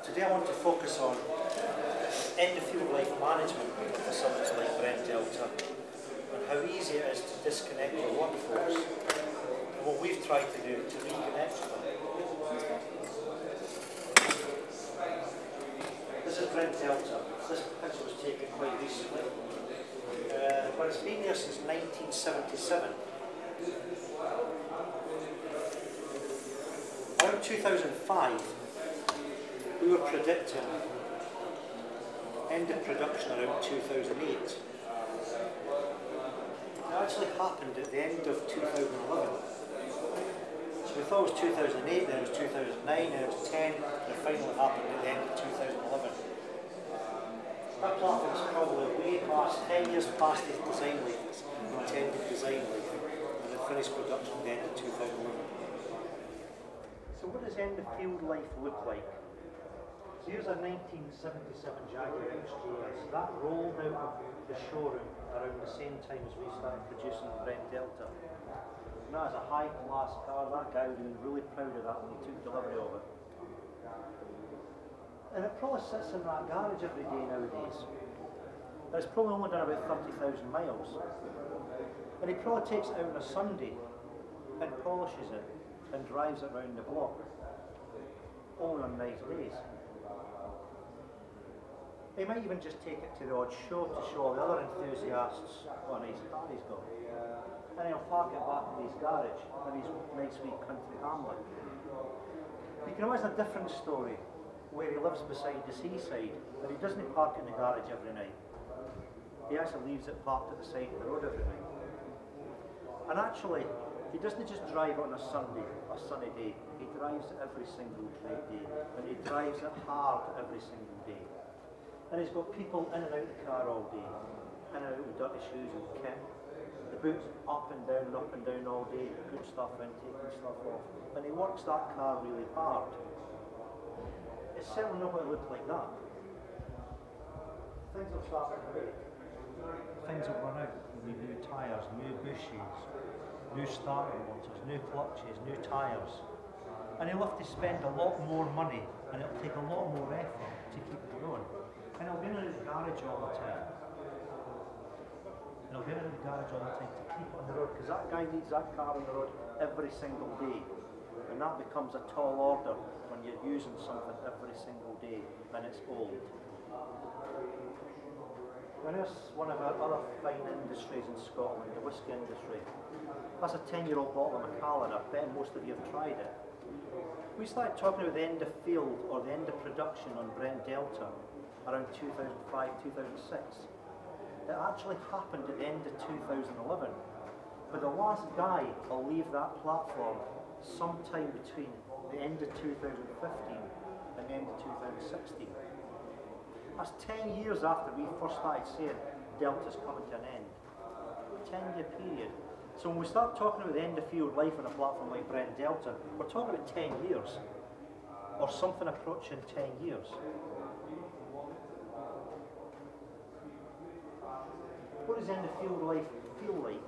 Today I want to focus on end-of-field life management for facilities like Brent Delta and how easy it is to disconnect your workforce and what we've tried to do to reconnect them. This is Brent Delta. This picture was taken quite recently. But it's been there since 1977. Around 2005, we were predicting end of production around 2008. It actually happened at the end of 2011. So we thought it was 2008, then it was 2009, then it was 10, and it finally happened at the end of 2011. That platform is probably way past 10 years past its design life, its intended design life, and it finished production at the end of 2011. So what does end of field life look like? So here's a 1977 Jaguar XJS. That rolled out of the showroom around the same time as we started producing the Brent Delta. And that is a high-class car. That guy would have been really proud of that when he took delivery of it. And it probably sits in that garage every day nowadays. And it's probably only done about 30,000 miles. And he probably takes it out on a Sunday and polishes it and drives it around the block, only on nice days. He might even just take it to the odd show to show all the other enthusiasts what a nice car he's got. And he'll park it back in his garage in his nice wee country hamlet. You can imagine a different story where he lives beside the seaside and he doesn't park in the garage every night. He actually leaves it parked at the side of the road every night. And actually, he doesn't just drive it on a Sunday, a sunny day. He drives it every single day, and he drives it hard every single day. And he's got people in and out the car all day, in and out with dirty shoes and kit. The boots up and down all day, putting stuff in, taking stuff off. And he works that car really hard. It's certainly not going to look like that. Things will start to break. Things will run out. There'll be new tyres, new bushes, new starter motors, new clutches, new tyres. And he'll have to spend a lot more money and it'll take a lot more effort to keep it going. And he'll be in the garage all the time. And he'll be in the garage all the time to keep it on the road, because that guy needs that car on the road every single day. And that becomes a tall order when you're using something every single day and it's old. And here's one of our other fine industries in Scotland, the whisky industry. That's a 10-year-old bottle of Macallan. I bet most of you have tried it. We started talking about the end of field or the end of production on Brent Delta around 2005, 2006. It actually happened at the end of 2011. But the last guy will leave that platform sometime between the end of 2015 and the end of 2016. That's 10 years after we first started saying Delta's coming to an end. 10-year period. So when we start talking about the end of field life on a platform like Brent Delta, we're talking about 10 years, or something approaching 10 years. What does end of field life feel like?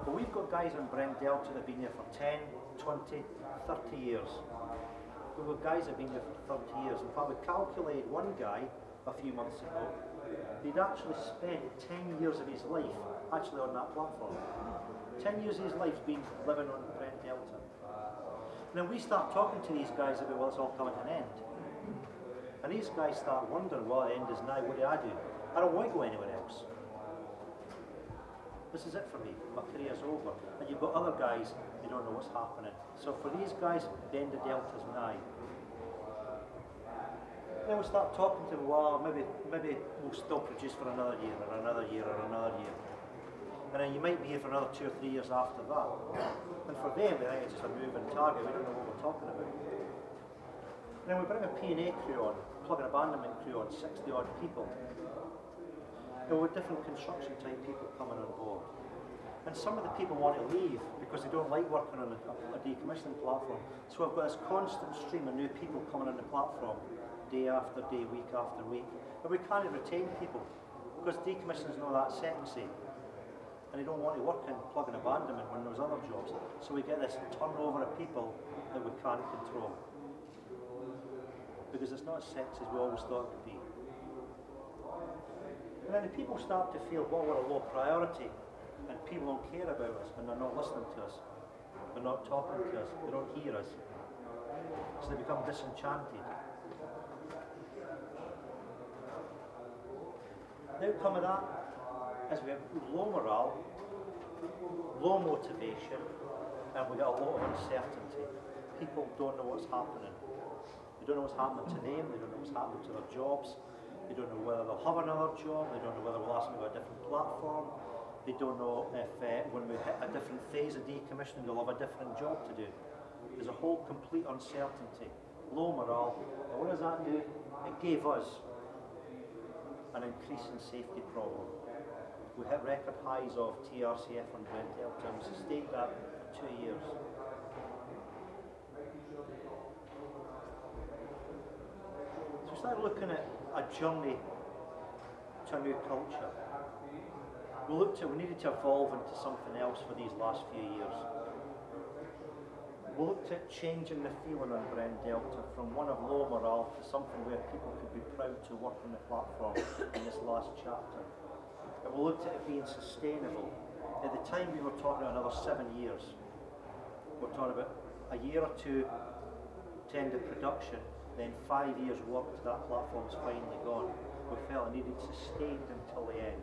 Well, we've got guys on Brent Delta that have been there for 10, 20, 30 years. We've got guys that have been there for 30 years. In fact, we calculated one guy a few months ago, he'd actually spent 10 years of his life actually on that platform. 10 years of his life's been living on Brent Delta. And then we start talking to these guys about, well, it's all coming to an end. And these guys start wondering, well, the end is now, what do I do? I don't want to go anywhere else. This is it for me, my career's over. And you've got other guys who don't know what's happening. So for these guys, the end of Delta's nigh. Then we start talking to them, well, maybe we'll still produce for another year, or another year, or another year. And then you might be here for another 2 or 3 years after that. And for them, they think it's just a moving target, we don't know what we're talking about. And then we bring a P&A crew on, plug and abandonment crew on, 60 odd people. And with different construction type people coming on board. And some of the people want to leave because they don't like working on a decommissioning platform. So we've got this constant stream of new people coming on the platform, day after day, week after week. And we can't retain people because decommissioning is not that sexy. And they don't want to work in plug and abandonment when there's other jobs. So we get this turnover of people that we can't control. because it's not as sexy as we always thought it would be. And then the people start to feel, well, we're a low priority, and people don't care about us, and they're not listening to us, they're not talking to us, they don't hear us. So they become disenchanted. The outcome of that is we have low morale, low motivation, and we get a lot of uncertainty. People don't know what's happening. They don't know what's happening to them, they don't know what's happening to their jobs, they don't know whether they'll have another job, they don't know whether we'll ask them to go to a different platform, they don't know if when we hit a different phase of decommissioning they'll have a different job to do. There's a whole complete uncertainty, low morale, and what does that do? It gave us an increasing safety problem. We hit record highs of TRCF on Brent Delta and we sustained that for 2 years. So we started looking at a journey to a new culture. We looked at, we needed to evolve into something else for these last few years. We looked at changing the feeling on Brent Delta from one of low morale to something where people could be proud to work on the platform in this last chapter. And we looked at it being sustainable. At the time we were talking about another 7 years. We're talking about a year or two to end of production, then 5 years work to that platform's finally gone. We felt it needed sustained until the end.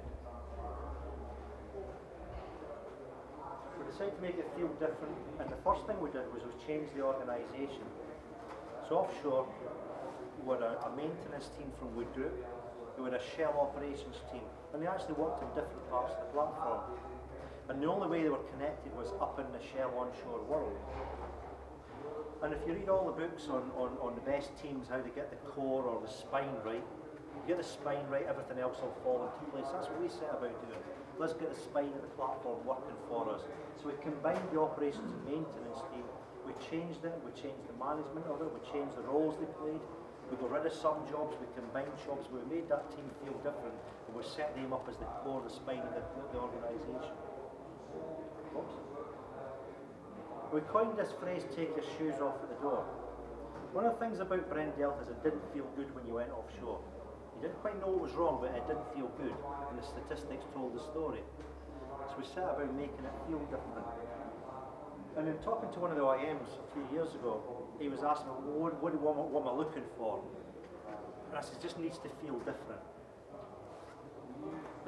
We decided to make it feel different, and the first thing we did was we changed the organisation. So offshore, we had a maintenance team from Wood Group, we had a Shell operations team, and they actually worked in different parts of the platform. And the only way they were connected was up in the Shell onshore world. And if you read all the books on the best teams, how to get the core or the spine right, you get the spine right, everything else will fall into place. That's what we set about doing. Let's get the spine of the platform working for us. So we combined the operations and maintenance team, we changed it, we changed the management of it, we changed the roles they played, we got rid of some jobs, we combined jobs, we made that team feel different, and we set them up as the core, the spine of the organisation. Oops. We coined this phrase, take your shoes off at the door. One of the things about Brent Delta is it didn't feel good when you went offshore. You didn't quite know what was wrong, but it didn't feel good, and the statistics told the story. So we set about making it feel different. And in talking to one of the IMs a few years ago, he was asking me, well, what am I looking for? And I said, it just needs to feel different.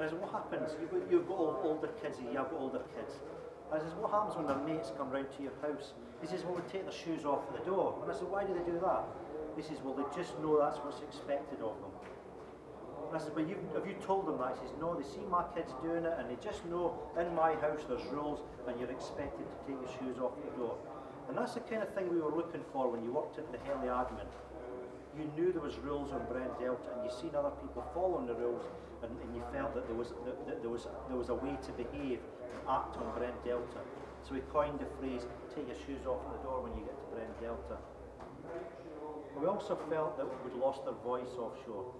And I said, what happens? You've got older kids, you've got older kids. And I said, what happens when their mates come round to your house? He says, well, we take their shoes off at the door. And I said, why do they do that? He says, well, they just know that's what's expected of them. And I said, but have you told them that? He says, no, they see my kids doing it and they just know in my house there's rules and you're expected to take your shoes off the door. And that's the kind of thing we were looking for when you worked at the heli admin. You knew there was rules on Brent Delta and you seen other people following the rules and you felt that there was a way to behave and act on Brent Delta. So we coined the phrase, take your shoes off at the door when you get to Brent Delta. But we also felt that we'd lost our voice offshore.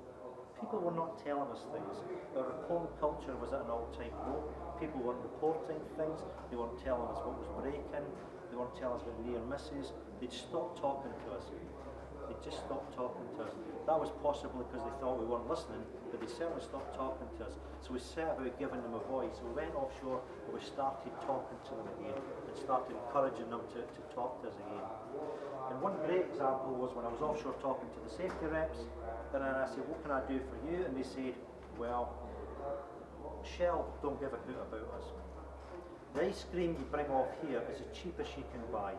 People were not telling us things. Our reporting culture was at an all-time low. People weren't reporting things. They weren't telling us what was breaking. They weren't telling us about near misses. They'd stopped talking to us. They just stopped talking to us. That was possibly because they thought we weren't listening, but they certainly stopped talking to us. So we set about giving them a voice. So we went offshore and we started talking to them again and started encouraging them to talk to us again. And one great example was when I was offshore talking to the safety reps, and then I said, what can I do for you? And they said, well, Shell don't give a hoot about us. The ice cream you bring off here is as cheap as you can buy.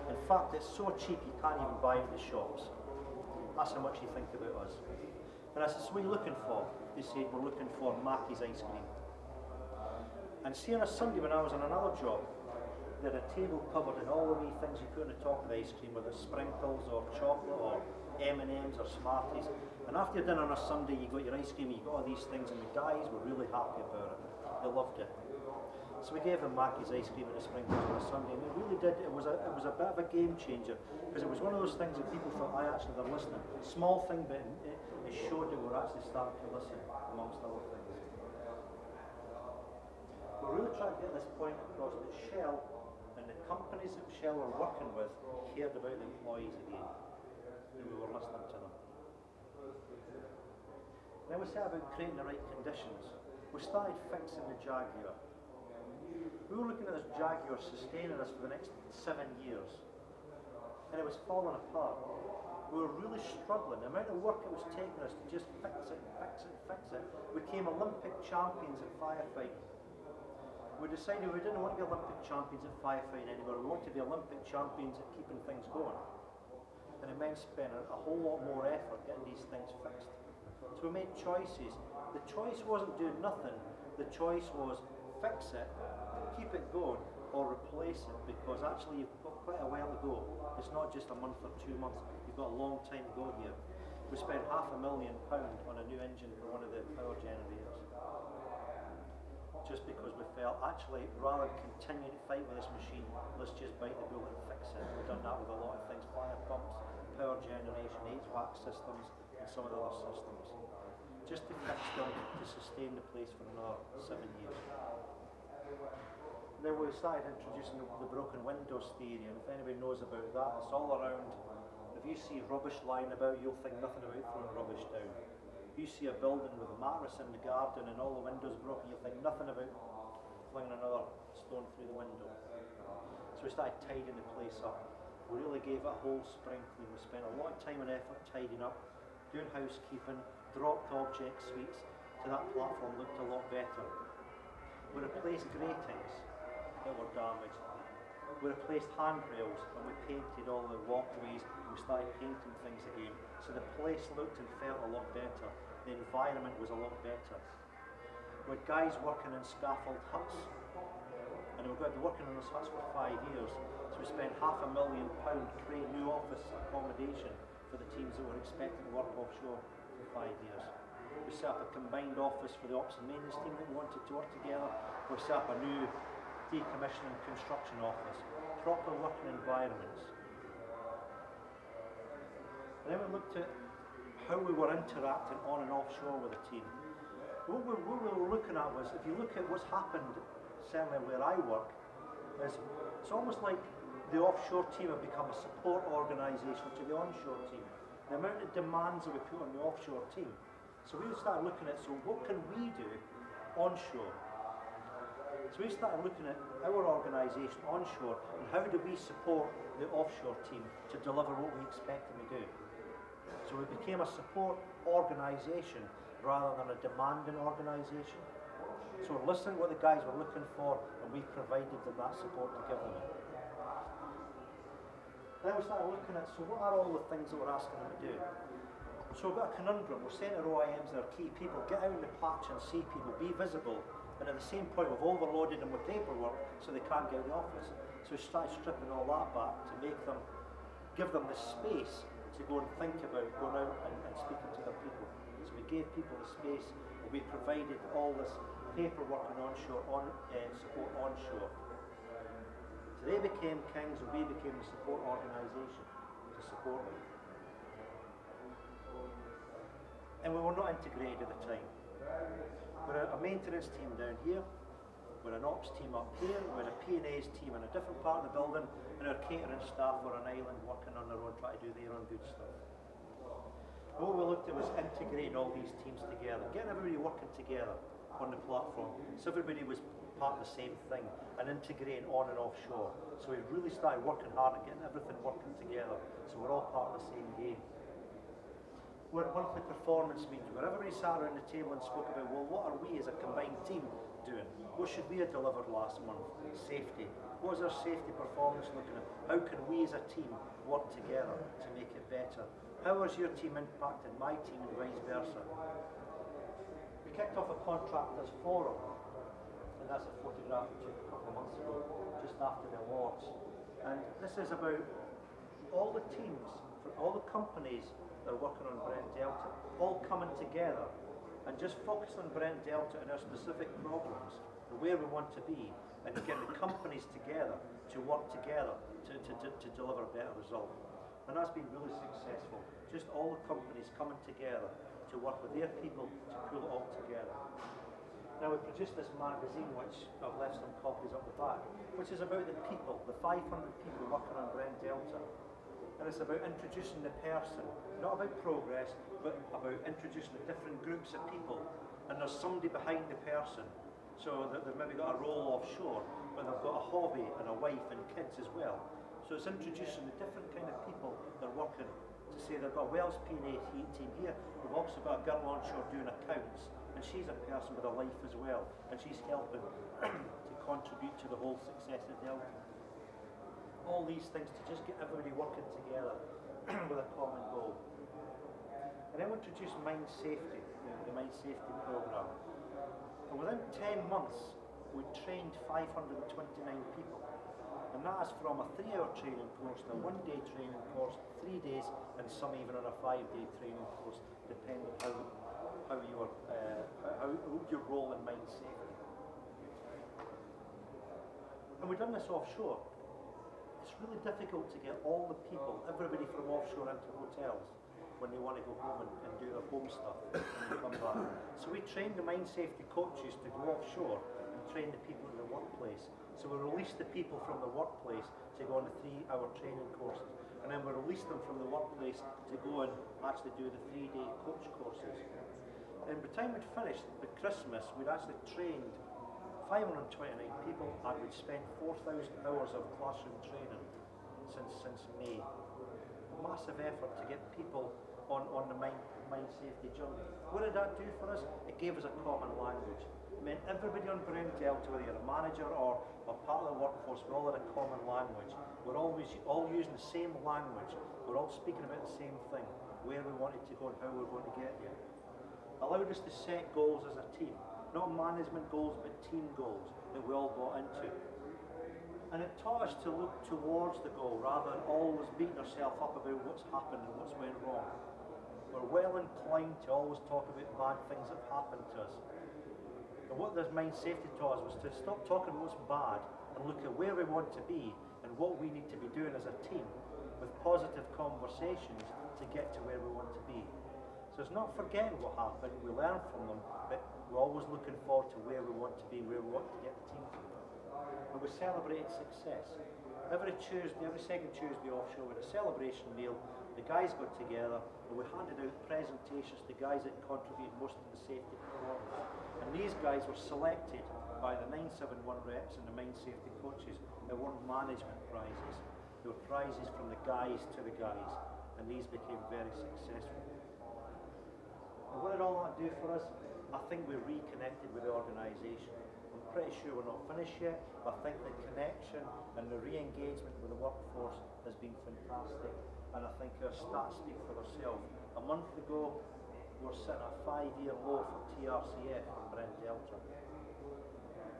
In fact, it's so cheap you can't even buy it in the shops. That's how much you think about us. And I said, so what are you looking for? They said, we're looking for Mackey's ice cream. And see, on a Sunday when I was on another job, they had a table covered in all the wee things you put on the top of the ice cream, whether it's sprinkles or chocolate or M&Ms or Smarties. And after your dinner on a Sunday, you got your ice cream, you got all these things, and the guys were really happy about it. They loved it. So we gave them Mackey's ice cream and the sprinkles on a Sunday, and it really did. It was a bit of a game changer because it was one of those things that people thought, actually they're listening. Small thing, but it showed that we're actually starting to listen, amongst other things. We're really trying to get this point across that Shell and the companies that Shell were working with cared about the employees again. and we were listening to them. Then we set about creating the right conditions. We started fixing the Jaguar. We were looking at this Jaguar sustaining us for the next 7 years, and it was falling apart. We were really struggling. The amount of work it was taking us to just fix it, fix it, fix it. We became Olympic champions at firefighting. We decided we didn't want to be Olympic champions at firefighting anymore. We wanted to be Olympic champions at keeping things going. And it meant spending a whole lot more effort getting these things fixed. So we made choices. The choice wasn't doing nothing. The choice was fix it, keep it going, or replace it, because actually you've got quite a while to go. It's not just a month or 2 months. You've got a long time to go here. We spent £500,000 on a new engine for one of the power generators, just because we felt, actually, rather than continue to fight with this machine, let's just bite the bullet and fix it. We've done that with a lot of things: fire pumps, power generation, HVAC systems, and some of the other systems, just to fix them, to sustain the place for another 7 years. Then we started introducing the broken windows theory, and if anybody knows about that, it's all around. If you see rubbish lying about, you'll think nothing about throwing rubbish down. If you see a building with a mattress in the garden and all the windows broken, you'll think nothing about flinging another stone through the window. So we started tidying the place up. We really gave it a whole spring clean. We spent a lot of time and effort tidying up, doing housekeeping, dropped object suites, so that platform looked a lot better. We replaced gratings that were damaged. We replaced handrails, and we painted all the walkways, and we started painting things again. So the place looked and felt a lot better. The environment was a lot better. We had guys working in scaffold huts, and we were going to be working in those huts for 5 years. So we spent £500,000 creating new office accommodation for the teams that were expected to work offshore for 5 years. We set up a combined office for the ops and maintenance team that wanted to work together. We set up a new decommissioning construction office, proper working environments. And then we looked at how we were interacting on and offshore with the team. What we were looking at was, if you look at what's happened, certainly where I work, is it's almost like the offshore team have become a support organisation to the onshore team. The amount of demands that we put on the offshore team. So we started looking at, so what can we do onshore? So we started looking at our organisation onshore and how do we support the offshore team to deliver what we expect them to do. So we became a support organisation rather than a demanding organisation. So we're listening to what the guys were looking for, and we provided them that support to give them it. Then we started looking at, so what are all the things that we're asking them to do? So we've got a conundrum. We're saying to our OIMs, they're key people, get out in the patch and see people, be visible. And at the same point, we've overloaded them with paperwork so they can't get out of the office. So we started stripping all that back to make them, give them the space to go and think about going out and speaking to their people. So we gave people the space, and we provided all this paperwork and onshore support onshore. So they became kings, and we became the support organisation to support them. And we were not integrated at the time. We're a maintenance team down here, we're an ops team up here, we're a P&A's team in a different part of the building, and our catering staff were on an island working on their own, trying to do their own good stuff. What we looked at was integrating all these teams together, getting everybody working together on the platform, so everybody was part of the same thing, and integrating on and offshore. So we really started working hard at getting everything working together, so we're all part of the same game. We're at monthly performance meetings where everybody sat around the table and spoke about, well, what are we as a combined team doing? What should we have delivered last month? Safety. What is our safety performance looking at? How can we as a team work together to make it better? How has your team impacted my team and vice versa? We kicked off a contractors forum, and that's a photograph we took a couple of months ago, just after the awards. And this is about all the teams, for all the companies that are working on Brent Delta, all coming together and just focusing on Brent Delta and our specific problems, and where we want to be, and getting the companies together to work together to deliver a better result. And that's been really successful. Just all the companies coming together to work with their people to pull it all together. Now we produced this magazine, which I've left some copies up the back, which is about the people, the 500 people working on Brent Delta. And it's about introducing the person, not about progress, but about introducing the different groups of people. And there's somebody behind the person, so that they've maybe got a role offshore, but they've got a hobby and a wife and kids as well. So it's introducing the different kind of people they're working to say they've got a Welsh P&A team here. We've also got a girl onshore doing accounts, and she's a person with a life as well, and she's helping to contribute to the whole success of Delta. All these things to just get everybody working together with a common goal. And then we introduced mine safety, the mine safety program. And within 10 months, we trained 529 people. And that is from a 3-hour training course to a 1-day training course, 3 days, and some even on a 5-day training course, depending how your role in mine safety. And we've done this offshore. It's really difficult to get all the people, everybody from offshore into hotels when they want to go home and do their home stuff and come back. So we trained the mine safety coaches to go offshore and train the people in the workplace. So we released the people from the workplace to go on the 3-hour training courses. And then we released them from the workplace to go and actually do the 3-day coach courses. And by the time we'd finished with Christmas, we'd actually trained 529 people, and we'd spent 4,000 hours of classroom training since May. Massive effort to get people on the mine safety journey. What did that do for us? It gave us a common language. It meant everybody on Brent Delta, whether you're a manager or part of the workforce, we all had a common language. We're always all using the same language. We're all speaking about the same thing, where we wanted to go and how we were going to get there. Allowed us to set goals as a team. Not management goals, but team goals that we all bought into. And it taught us to look towards the goal rather than always beating ourselves up about what's happened and what's went wrong. We're well inclined to always talk about bad things that have happened to us. And what this mine safety taught us was to stop talking about what's bad and look at where we want to be and what we need to be doing as a team with positive conversations to get to where we want to be. So it's not forgetting what happened, we learn from them, but we're always looking forward to where we want to be, where we want to get the team to. And we celebrated success. Every second Tuesday offshore we had a celebration meal, the guys got together and we handed out presentations to guys that contributed most to the safety performance. And these guys were selected by the 971 reps and the mine safety coaches. They weren't management prizes. They were prizes from the guys to the guys, and these became very successful. And what did all that do for us? I think we reconnected with the organisation. I'm pretty sure we're not finished yet, but I think the connection and the re-engagement with the workforce has been fantastic, and I think our stats speak for themselves. A month ago, we were sitting at a 5-year low for TRCF in Brent Delta,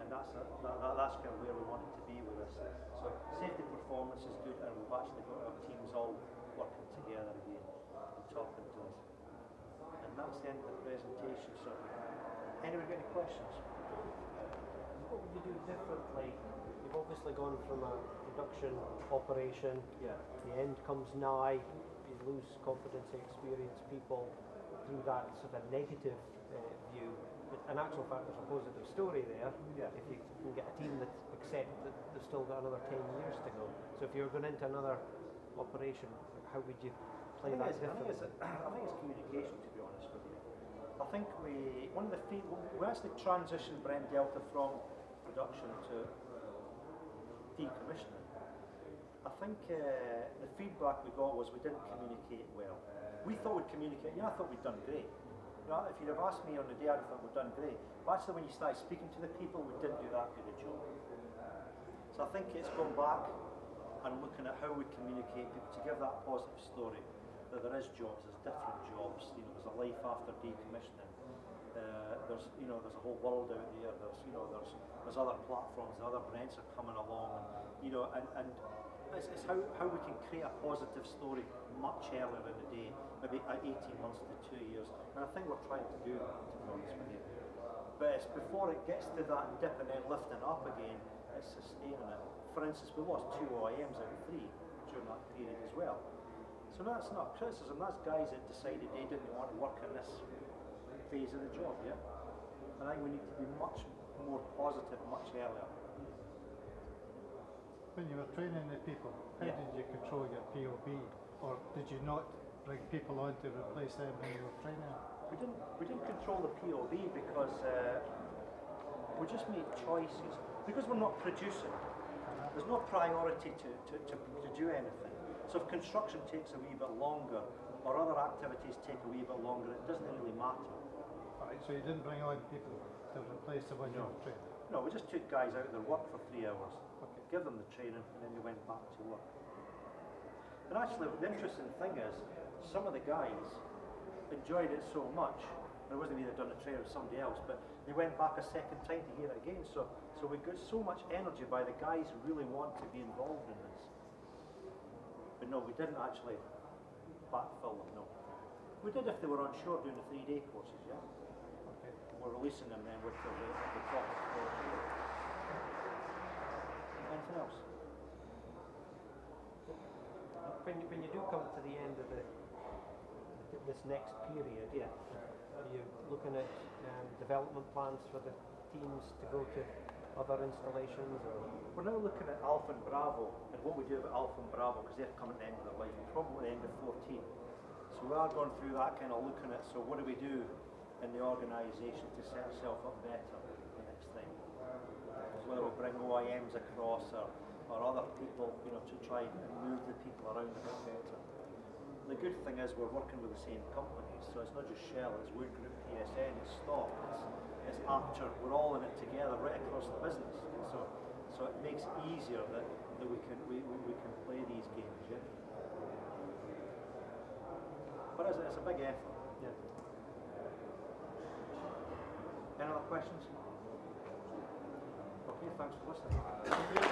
and that's kind of where we wanted to be with this. So safety performance is good, and we've actually got our teams all working together again and talking to us. And that's the end of the presentation. So, anybody got any questions? What would you do differently? You've obviously gone from a production operation, the end comes nigh, you lose confidence, experienced people through that sort of negative view. But in actual fact, there's a positive story there. If you can get a team that accept that they've still got another 10 years to go. So if you're going into another operation, how would you play that differently? I think it's communication, to be honest with you. I think we actually transitioned Brent Delta from production to decommissioning. I think the feedback we got was we didn't communicate well. We thought we'd communicate, I thought we'd done great. If you'd have asked me on the day, I'd have thought we'd done great. But actually when you started speaking to the people, we didn't do that good a job. So I think it's gone back and looking at how we communicate people to give that positive story, that there is jobs, there's different jobs, there's a life after decommissioning. There's a whole world out there. There's other platforms, other Brents are coming along, and it's how we can create a positive story much earlier in the day, maybe 18 months to 2 years. And I think we're trying to do that, to be honest with you. But it's before it gets to that dip and then lifting up again, it's sustaining it. For instance, we lost 2 OIMs out of 3 during that period as well. So that's not criticism. That's guys that decided they didn't want to work in this phase of the job, And I think we need to be much more positive much earlier. When you were training the people, how did you control your POB? people on to replace them when you were training? We didn't control the POB because we just made choices. Because we're not producing, there's no priority to do anything. So if construction takes a wee bit longer, or other activities take a wee bit longer, it doesn't really matter. Right, so you didn't bring on people to replace the one you were training? No, we just took guys out of their work for 3 hours, Okay. give them the training, and then they went back to work. And actually, the interesting thing is, some of the guys enjoyed it so much, and it wasn't me that done the training, it was somebody else, but they went back a second time to hear it again. So we got so much energy by the guys who really want to be involved in this. But no, we didn't actually backfill them, no. We did if they were on shore doing the 3-day courses, yeah? Okay. We're releasing them then with the proper course. Anything else? When you do come to the end of this next period, Yeah. Are you looking at development plans for the teams to go to other installations? Or? We're now looking at Alpha and Bravo, and what we do about Alpha and Bravo, because they're coming to the end of their life, probably the end of 14. So we are going through that kind of looking at, so what do we do in the organisation to set ourselves up better the next time? Whether we bring OIMs across or other people, you know, to try and move the people around a bit better. The good thing is we're working with the same companies, so it's not just Shell, it's Wood Group, PSN, it's Stock, it's Archer, we're all in it together right across the business. So it makes it easier that we can play these games, yeah. But it's a big effort. Yeah. Any other questions? Okay, thanks for listening.